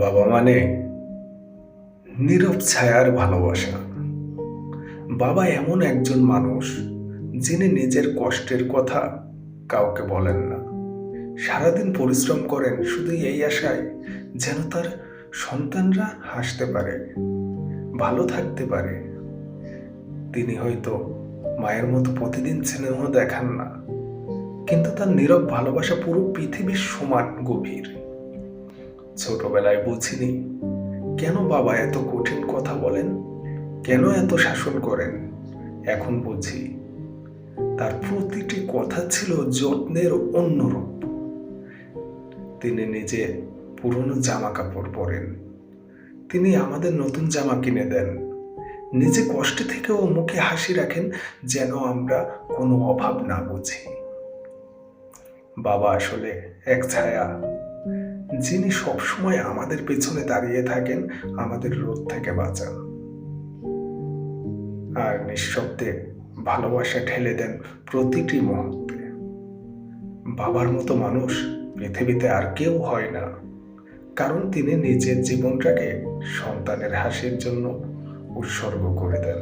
বাবা মানে নীরব ছায়ার ভালোবাসা। বাবা এমন একজন মানুষ যিনি নিজের কষ্টের কথা কাউকে বলেন না। সারাদিন পরিশ্রম করেন শুধু এই আশায় যেন তার সন্তানরা হাসতে পারে, ভালো থাকতে পারে। তিনি হয়তো মায়ের মতো প্রতিদিন স্নেহ দেখান না, কিন্তু তার নীরব ভালোবাসা পুরো পৃথিবীর সমান গভীর। ছোটবেলায় বুঝিনি কেন বাবা এত কঠিন কথা বলেন, কেন এত শাসন করেন। এখন বুঝি তার প্রতিটি কথা ছিল যত্নের অন্য রূপ। তিনি নিজে পুরনো জামা কাপড় পরেন, তিনি আমাদের নতুন জামা কিনে দেন, নিজে কষ্টে থেকেও মুখে হাসি রাখেন যেন আমরা কোনো অভাব না বুঝি। বাবা আসলে এক ছায়া, যিনি সবসময় আমাদের পেছনে দাঁড়িয়ে থাকেন, আমাদের রোদ থেকে বাঁচান আর নিঃশব্দে ভালোবাসা ঢেলে দেন প্রতিটি মুহূর্তে। বাবার মতো মানুষ পৃথিবীতে আর কেউ হয় না, কারণ তিনি নিজের জীবনটাকে সন্তানের হাসির জন্য উৎসর্গ করে দেন।